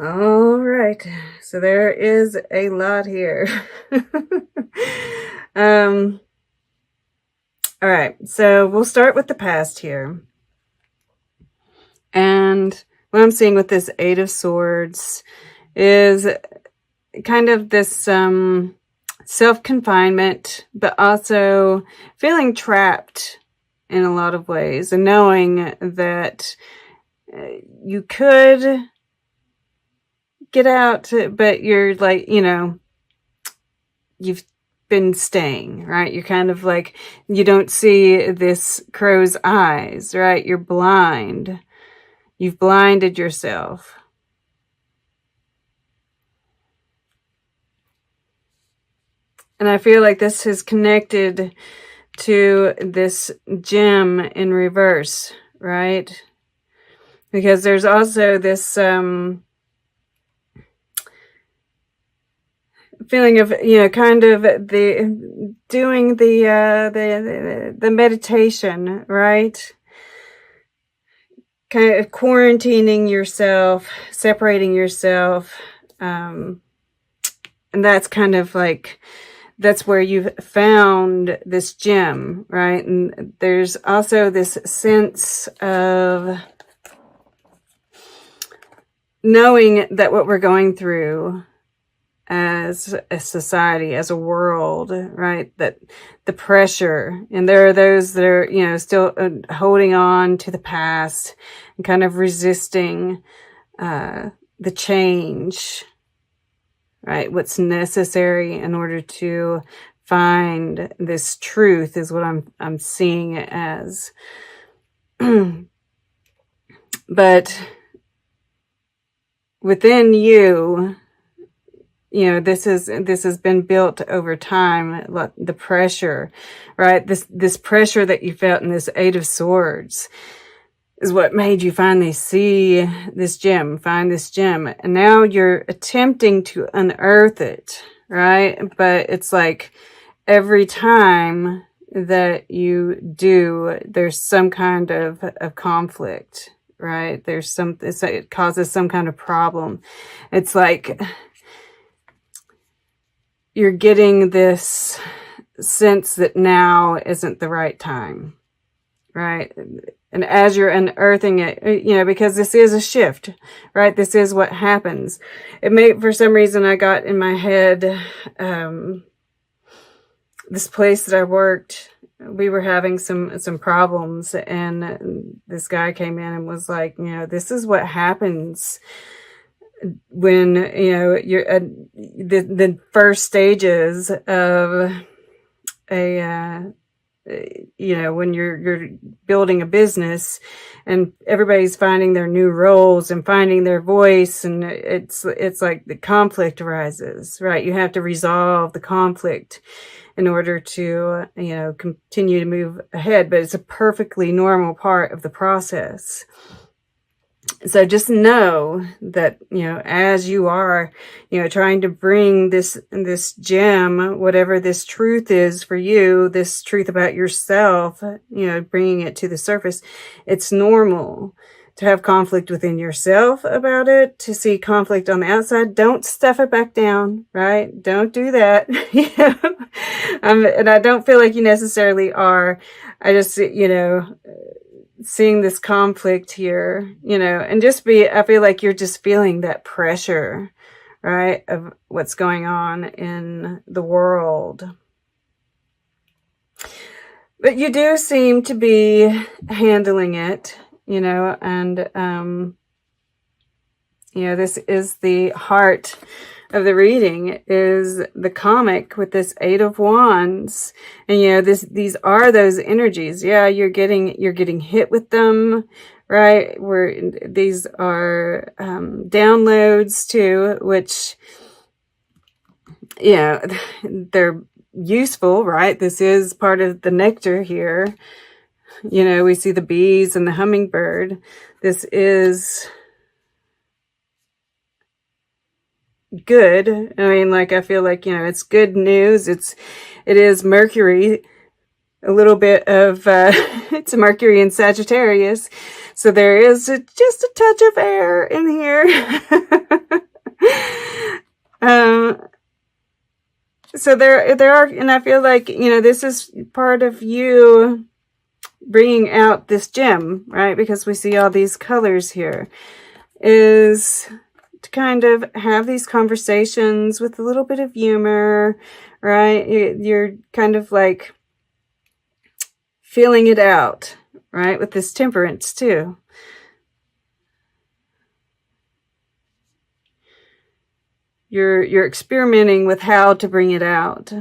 All right. So there is a lot here. um, all right. So we'll start with the past here. And what I'm seeing with this Eight of Swords is kind of this self-confinement, but also feeling trapped in a lot of ways, and knowing that you could get out, but you're like, you've been staying, right? You're kind of like, you don't see this crow's eyes, right? You're blind. You've blinded yourself. And I feel like this is connected to this gem in reverse, right? Because there's also this feeling of, kind of the doing the meditation, right? Kind of quarantining yourself, separating yourself, and that's kind of like, that's where you've found this gem, right? And there's also this sense of knowing that what we're going through as a society, as a world, right? That the pressure, and there are those that are, still holding on to the past and kind of resisting the change, right? What's necessary in order to find this truth is what I'm seeing it as. But within you, this has been built over time. The pressure, right? This pressure that you felt in this Eight of Swords is what made you finally see this gem, find this gem. And now you're attempting to unearth it, right? But it's like every time that you do, there's some kind of conflict, right? It causes some kind of problem. It's like you're getting this sense that now isn't the right time, right? And as you're unearthing it, because this is a shift, right? This is what happens. For some reason, I got in my head, this place that I worked, we were having some problems, and this guy came in and was like, this is what happens when, you're the first stages of when you're building a business and everybody's finding their new roles and finding their voice, and it's like the conflict arises, right? You have to resolve the conflict in order to, continue to move ahead, but it's a perfectly normal part of the process. So just know that, as you are, trying to bring this gem, whatever this truth is for you, this truth about yourself, bringing it to the surface, it's normal to have conflict within yourself about it, to see conflict on the outside. Don't stuff it back down, right? Don't do that. And I don't feel like you necessarily are. I just, seeing this conflict here, and I feel like you're just feeling that pressure, right, of what's going on in the world. But you do seem to be handling it, and, this is the heart of the reading, is the comic with this Eight of Wands. And, these are those energies. Yeah, you're getting hit with them, right? These are, downloads too, which, they're useful, right? This is part of the nectar here. We see the bees and the hummingbird. This is good. I mean, I feel like, it's good news. It is Mercury a little bit of, it's Mercury in Sagittarius. So there is just a touch of air in here. So there are, and I feel like, this is part of you bringing out this gem, right? Because we see all these colors here, is to kind of have these conversations with a little bit of humor, right? You're kind of like feeling it out, right? With this temperance too. You're experimenting with how to bring it out.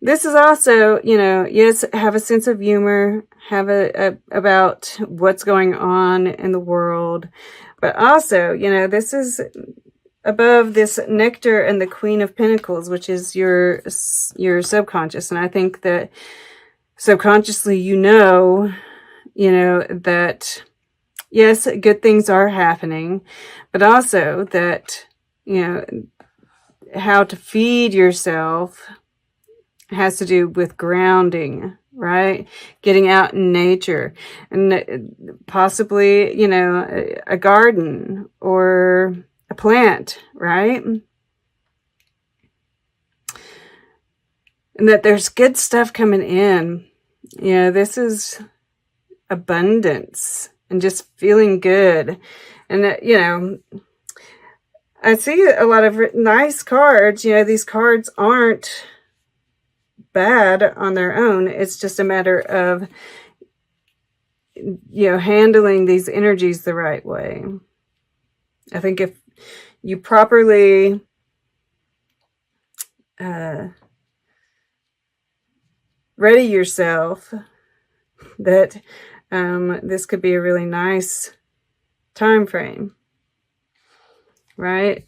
This is also, yes, have a sense of humor, have about what's going on in the world, but also, this is above this nectar and the Queen of Pentacles, which is your subconscious. And I think that subconsciously, that yes, good things are happening, but also that, how to feed yourself has to do with grounding, right? Getting out in nature, and possibly, a garden or a plant, right? And that there's good stuff coming in. This is abundance and just feeling good. And, I see a lot of nice cards. These cards aren't bad on their own. It's just a matter of, handling these energies the right way. I think if you properly ready yourself, that this could be a really nice time frame, right?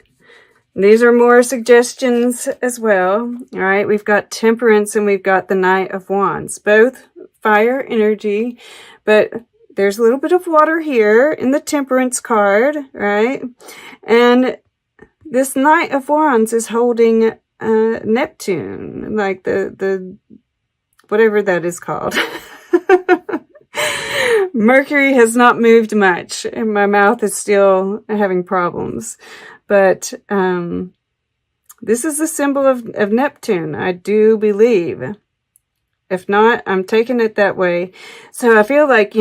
These are more suggestions as well. All right, we've got Temperance and we've got the Knight of Wands, both fire energy, but there's a little bit of water here in the Temperance card, right? And this Knight of Wands is holding Neptune, like the whatever that is called. Mercury has not moved much, and my mouth is still having problems. But this is the symbol of Neptune, I do believe. If not, I'm taking it that way. So I feel like,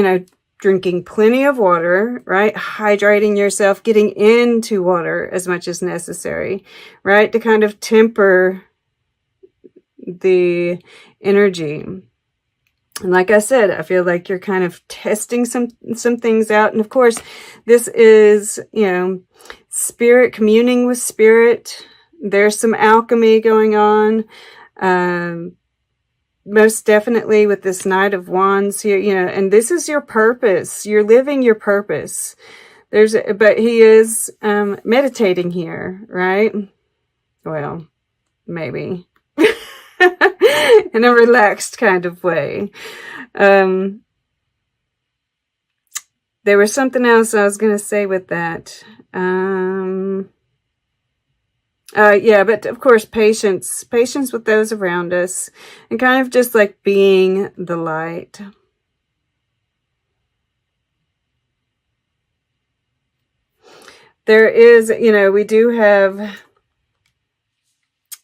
drinking plenty of water, right? Hydrating yourself, getting into water as much as necessary, right? To kind of temper the energy. And like I said, I feel like you're kind of testing some things out. And of course, this is, spirit, communing with spirit. There's some alchemy going on. Most definitely with this Knight of Wands here, and this is your purpose. You're living your purpose. But he is meditating here, right? Well, maybe. In a relaxed kind of way. There was something else I was going to say with that. Yeah, but of course, patience with those around us, and kind of just like being the light. There is, we do have,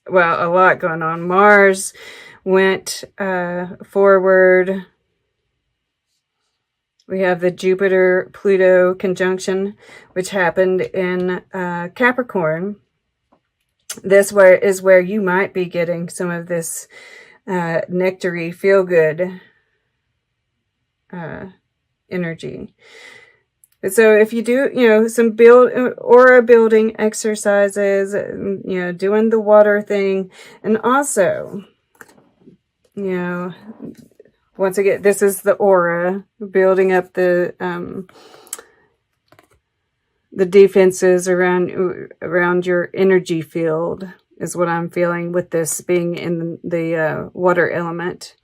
well, a lot going on. Mars went forward. We have the Jupiter-Pluto conjunction, which happened in Capricorn. This is where you might be getting some of this nectary, feel-good energy. So if you do, some aura building exercises, doing the water thing, and also, once again, this is the aura, building up the defenses around your energy field is what I'm feeling with this being in the water element.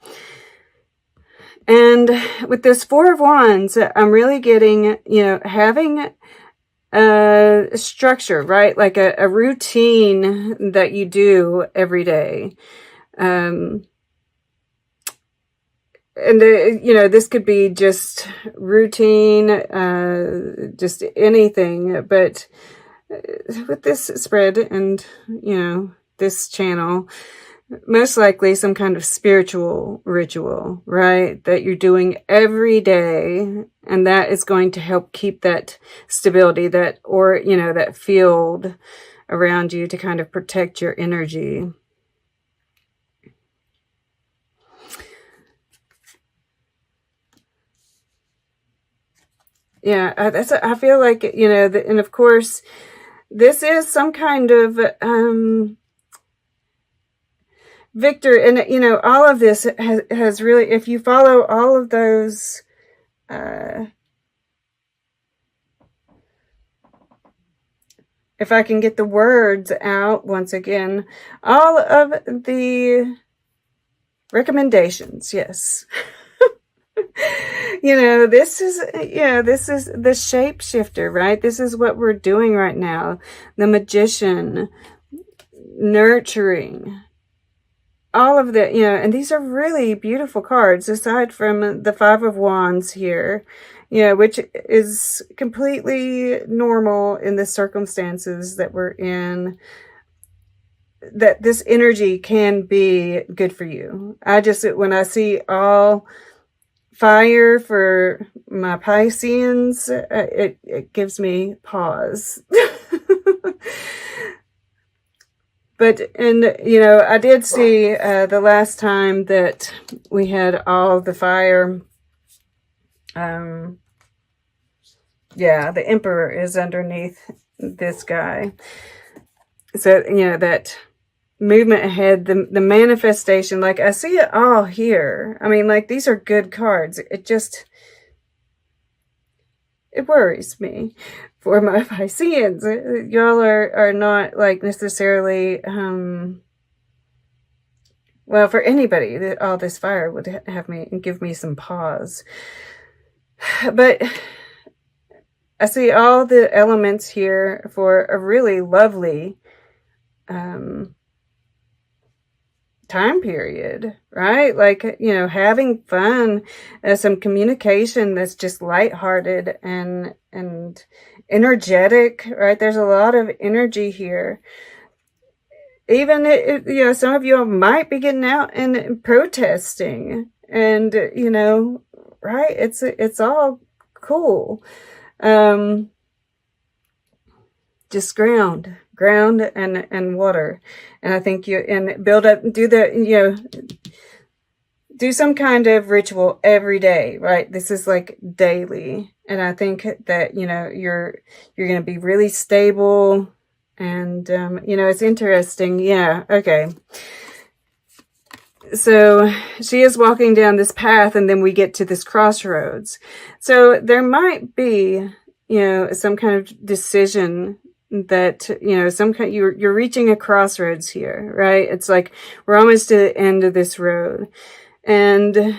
And with this Four of Wands, I'm really getting, having a structure, right? Like a routine that you do every day. and you know, this could be just routine, just anything, but with this spread and, you know, this channel, most likely some kind of spiritual ritual, right? That you're doing every day. And that is going to help keep that stability, that, or, you know, that field around you to kind of protect your energy. Yeah, I feel like, you know, and of course, this is some kind of, Victor, and you know, all of this has really, if you follow all of those, if I can get the words out once again, all of the recommendations, yes. You know, this is the shapeshifter, right? This is what we're doing right now. The magician, nurturing, all of the, you know, and these are really beautiful cards, aside from the Five of Wands here, you know, which is completely normal in the circumstances that we're in, that this energy can be good for you. When I see all fire for my Pisceans, it gives me pause. But, and, you know, I did see the last time that we had all the fire, yeah, the Emperor is underneath this guy. So, you know, that movement ahead, the manifestation, like I see it all here. I mean, like, these are good cards. It worries me for my Pisceans. Y'all are not like necessarily, well, for anybody, all this fire would have me and give me some pause. But I see all the elements here for a really lovely time period, right? Like, you know, having fun, some communication that's just lighthearted and energetic, right? There's a lot of energy here. Even, you know, some of you might be getting out and protesting, and, you know, right? It's all cool. Just ground and water. And I think build up, do some kind of ritual every day, right? This is like daily. And I think that, you know, you're going to be really stable. And, you know, it's interesting. Yeah. Okay. So she is walking down this path, and then we get to this crossroads. So there might be, you know, some kind of decision that, you know, you're reaching a crossroads here, right? It's like we're almost to the end of this road, and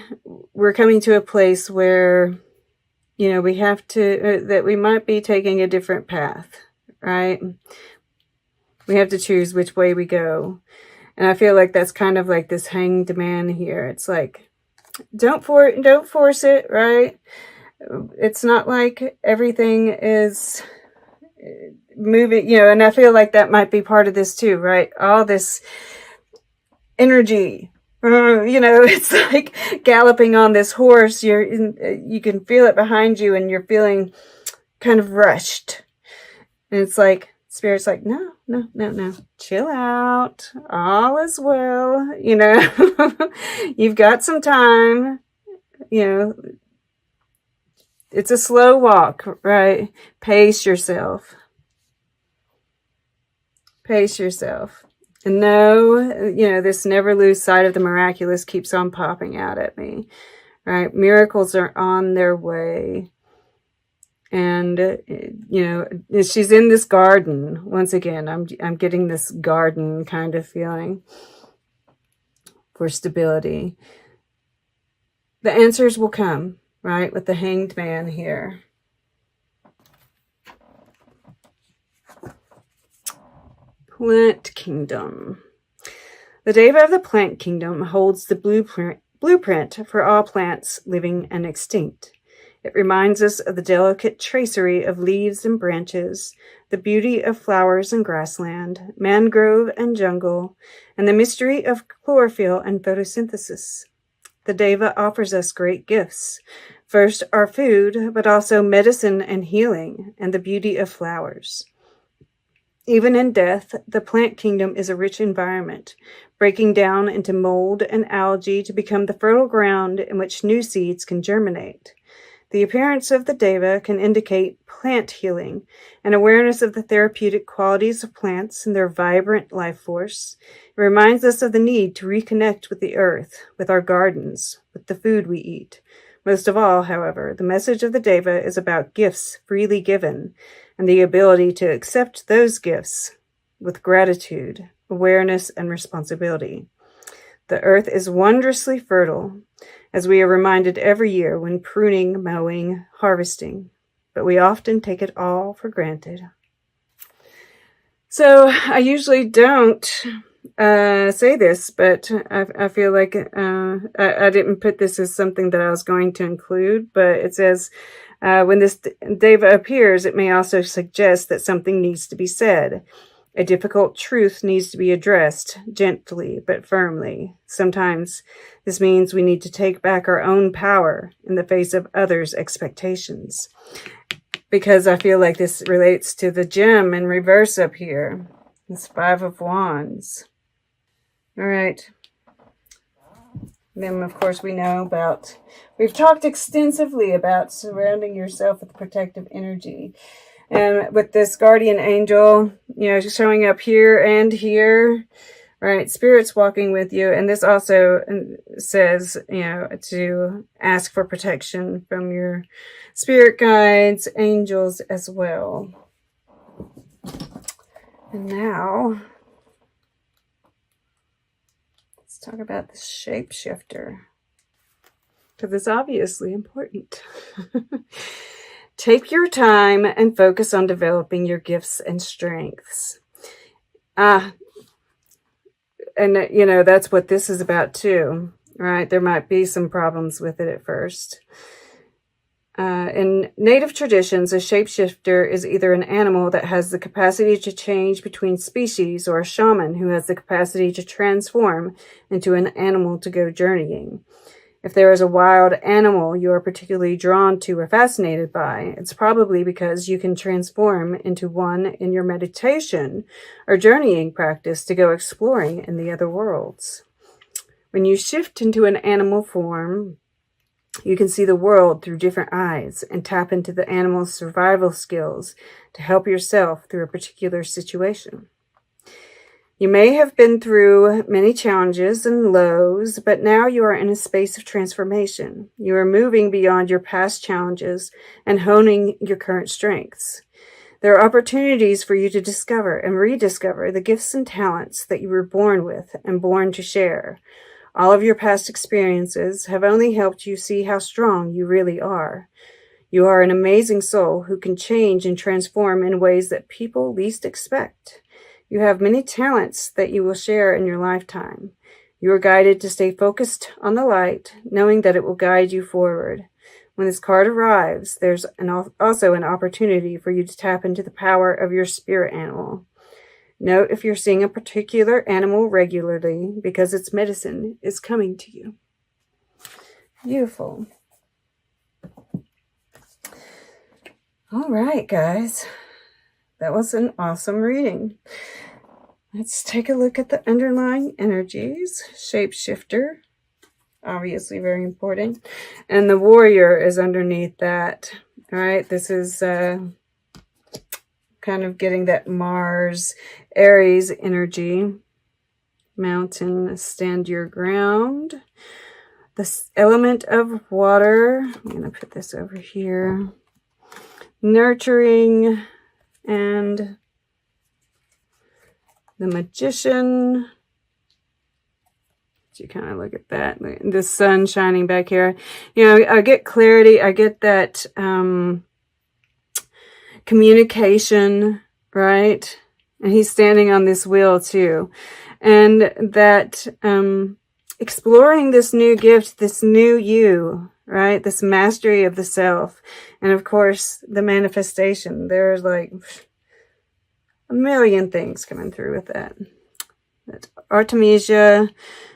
we're coming to a place where, you know, we have to, that we might be taking a different path, right? We have to choose which way we go. And I feel like that's kind of like this hanged man here. It's like, don't force it, right? It's not like everything is moving, you know, and I feel like that might be part of this too, right? All this energy, you know, it's like galloping on this horse. You can feel it behind you, and you're feeling kind of rushed. And it's like, Spirit's like, no, chill out. All is well. You know, you've got some time. You know, it's a slow walk, right? Pace yourself. Pace yourself. And no, you know, this never lose sight of the miraculous keeps on popping out at me, right? Miracles are on their way. And, you know, she's in this garden. Once again, I'm getting this garden kind of feeling for stability. The answers will come, right? With the hanged man here. Plant Kingdom. The Deva of the Plant Kingdom holds the blueprint for all plants living and extinct. It reminds us of the delicate tracery of leaves and branches, the beauty of flowers and grassland, mangrove and jungle, and the mystery of chlorophyll and photosynthesis. The Deva offers us great gifts. First, our food, but also medicine and healing, and the beauty of flowers. Even in death, the plant kingdom is a rich environment, breaking down into mold and algae to become the fertile ground in which new seeds can germinate. The appearance of the Deva can indicate plant healing, an awareness of the therapeutic qualities of plants and their vibrant life force. It reminds us of the need to reconnect with the earth, with our gardens, with the food we eat. Most of all, however, the message of the Deva is about gifts freely given and the ability to accept those gifts with gratitude, awareness, and responsibility. The earth is wondrously fertile, as we are reminded every year when pruning, mowing, harvesting, but we often take it all for granted. So I usually don't say this, but I feel like I didn't put this as something that I was going to include, but it says, when this Deva appears, it may also suggest that something needs to be said. A difficult truth needs to be addressed gently but firmly. Sometimes this means we need to take back our own power in the face of others' expectations. Because I feel like this relates to the gem in reverse up here. It's 5 of Wands. All right. Then, of course, we've talked extensively about surrounding yourself with protective energy. And with this guardian angel, showing up here and here, right? Spirit's walking with you. And this also says, to ask for protection from your spirit guides, angels as well. And now, let's talk about the shapeshifter, because it's obviously important. Take your time and focus on developing your gifts and strengths. And, that's what this is about too, right? There might be some problems with it at first. In native traditions, a shapeshifter is either an animal that has the capacity to change between species or a shaman who has the capacity to transform into an animal to go journeying. If there is a wild animal you are particularly drawn to or fascinated by, it's probably because you can transform into one in your meditation or journeying practice to go exploring in the other worlds. When you shift into an animal form, you can see the world through different eyes and tap into the animal's survival skills to help yourself through a particular situation. You may have been through many challenges and lows, but now you are in a space of transformation. You are moving beyond your past challenges and honing your current strengths. There are opportunities for you to discover and rediscover the gifts and talents that you were born with and born to share. All of your past experiences have only helped you see how strong you really are. You are an amazing soul who can change and transform in ways that people least expect. You have many talents that you will share in your lifetime. You are guided to stay focused on the light, knowing that it will guide you forward. When this card arrives, there's also an opportunity for you to tap into the power of your spirit animal. Note if you're seeing a particular animal regularly, because its medicine is coming to you. Beautiful. All right, guys. That was an awesome reading. Let's take a look at the underlying energies. Shapeshifter, obviously very important. And the warrior is underneath that. All right, this is kind of getting that Mars, Aries energy. Mountain, stand your ground. The element of water. I'm going to put this over here. Nurturing. And the Magician. You kind of look at that. The sun shining back here. I get clarity. I get that communication, right? And he's standing on this wheel too. And that exploring this new gift, this new you, right? This mastery of the self. And of course, the manifestation. There's like a million things coming through with that. That's Artemisia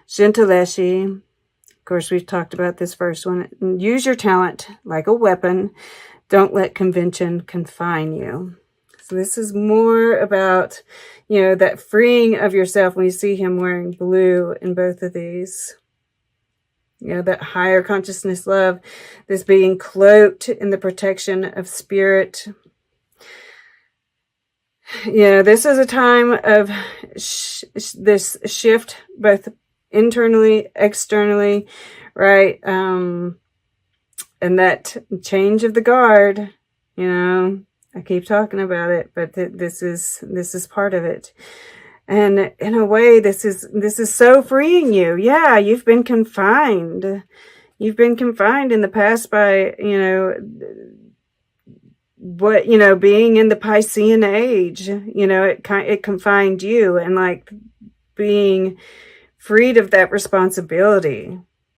Gentileschi. Of course, we've talked about this first one. Use your talent like a weapon. Don't let convention confine you. So this is more about, you know, that freeing of yourself when you see him wearing blue in both of these. You know, that higher consciousness love, this being cloaked in the protection of spirit. Yeah, this is a time of this shift, both internally, externally, right? And that change of the guard, you know, I keep talking about it, but this is part of it. And in a way, this is so freeing you. Yeah, you've been confined. You've been confined in the past by, you know, what, you know, being in the Piscean age, you know, it confined you, and like being freed of that responsibility,